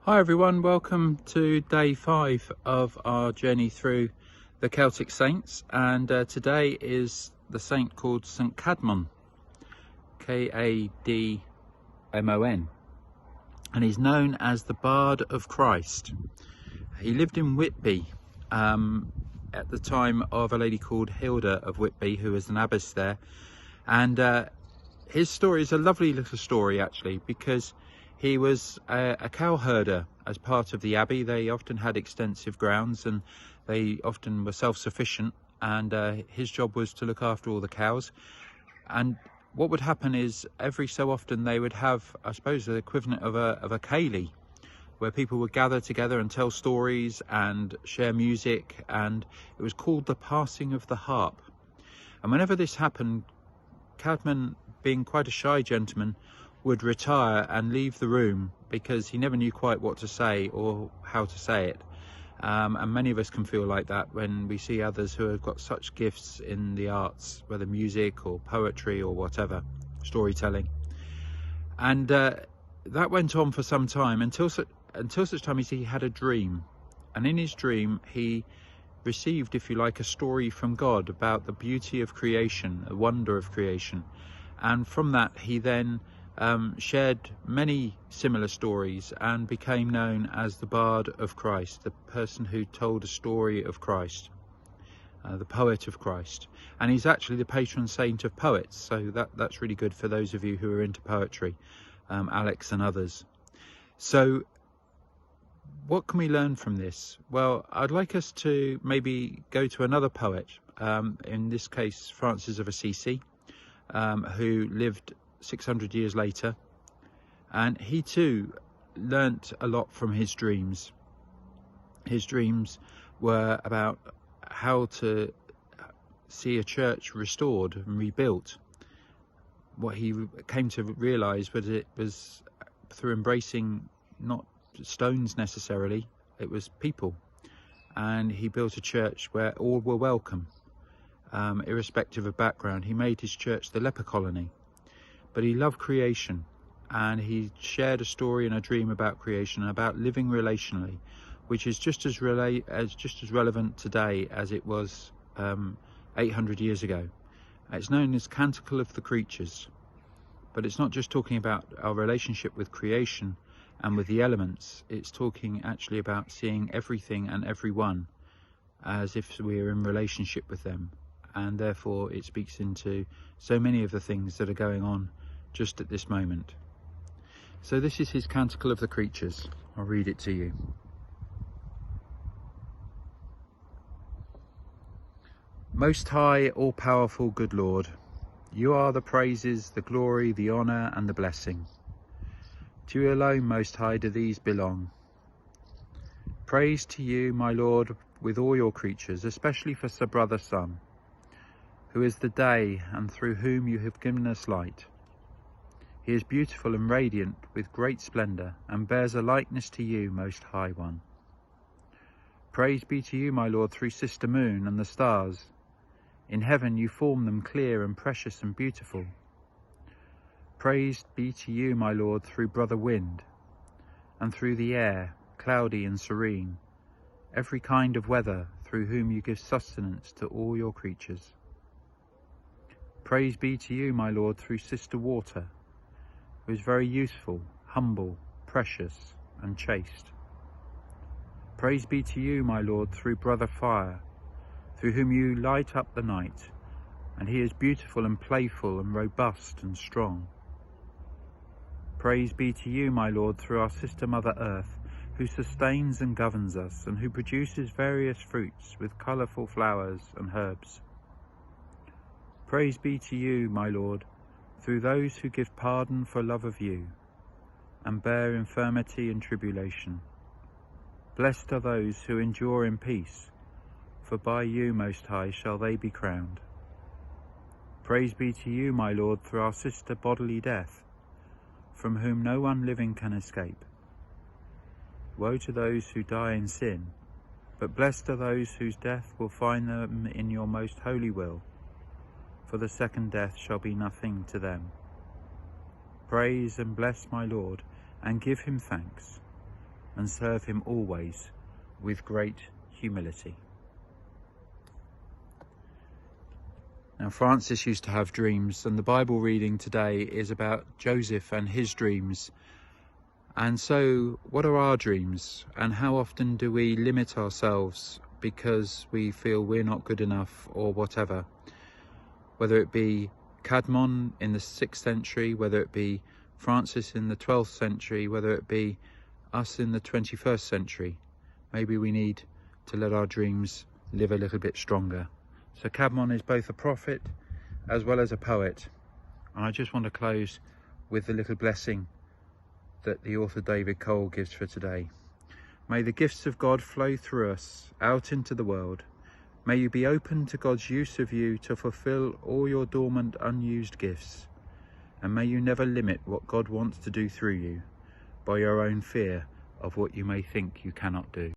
Hi everyone, welcome to day 5 of our journey through the Celtic Saints, and today is the saint called St Kadmon, K-A-D-M-O-N, and he's known as the Bard of Christ. He lived in Whitby at the time of a lady called Hilda of Whitby, who was an abbess there, and his story is a lovely little story actually, because he was a cow herder as part of the abbey. They often had extensive grounds and they often were self-sufficient, and his job was to look after all the cows. And what would happen is every so often they would have, I suppose, the equivalent of a ceilidh, where people would gather together and tell stories and share music, and it was called the passing of the harp. And whenever this happened, Kadmon, being quite a shy gentleman, would retire and leave the room because he never knew quite what to say or how to say it. And many of us can feel like that when we see others who have got such gifts in the arts, whether music or poetry or whatever, storytelling. And that went on for some time until such time as he had a dream. And in his dream he received, if you like, a story from God about the beauty of creation, the wonder of creation. And from that he then shared many similar stories and became known as the Bard of Christ, the person who told a story of Christ, the poet of Christ. And he's actually the patron saint of poets, so that's really good for those of you who are into poetry, Alex and others. So what can we learn from this? Well, I'd like us to maybe go to another poet, in this case Francis of Assisi, who lived 600 years later, and he too learnt a lot from his dreams. His dreams were about how to see a church restored and rebuilt. What he came to realise was it was through embracing not stones necessarily, it was people, and he built a church where all were welcome, irrespective of background. He made his church the leper colony. But he loved creation, and he shared a story and a dream about creation and about living relationally, which is just as relevant today as it was 800 years ago. It's known as Canticle of the Creatures, but it's not just talking about our relationship with creation and with the elements. It's talking actually about seeing everything and everyone as if we are in relationship with them, and therefore it speaks into so many of the things that are going on just at this moment. So this is his Canticle of the Creatures. I'll read it to you. Most high, all-powerful, good Lord, you are the praises, the glory, the honour and the blessing. To you alone, Most High, do these belong. Praise to you, my Lord, with all your creatures, especially for Sir Brother Sun, who is the day and through whom you have given us light. He is beautiful and radiant with great splendour, and bears a likeness to you, Most High One. Praise be to you, my Lord, through Sister Moon and the stars. In heaven you form them clear and precious and beautiful. Praise be to you, my Lord, through Brother Wind, and through the air, cloudy and serene, every kind of weather, through whom you give sustenance to all your creatures. Praise be to you, my Lord, through Sister Water, who is very useful, humble, precious and chaste. Praise be to you, my Lord, through Brother Fire, through whom you light up the night, and he is beautiful and playful and robust and strong. Praise be to you, my Lord, through our Sister Mother Earth, who sustains and governs us, and who produces various fruits with colourful flowers and herbs. Praise be to you, my Lord, through those who give pardon for love of you, and bear infirmity and tribulation. Blessed are those who endure in peace, for by you, Most High, shall they be crowned. Praise be to you, my Lord, through our Sister Bodily Death, from whom no one living can escape. Woe to those who die in sin, but blessed are those whose death will find them in your most holy will, for the second death shall be nothing to them. Praise and bless my Lord, and give him thanks, and serve him always with great humility. Now, Francis used to have dreams, and the Bible reading today is about Joseph and his dreams. And so, what are our dreams, and how often do we limit ourselves because we feel we're not good enough or whatever? Whether it be Kadmon in the 6th century, whether it be Francis in the 12th century, whether it be us in the 21st century, maybe we need to let our dreams live a little bit stronger. So Kadmon is both a prophet as well as a poet. And I just want to close with the little blessing that the author David Cole gives for today. May the gifts of God flow through us out into the world. May you be open to God's use of you to fulfill all your dormant, unused gifts. And may you never limit what God wants to do through you by your own fear of what you may think you cannot do.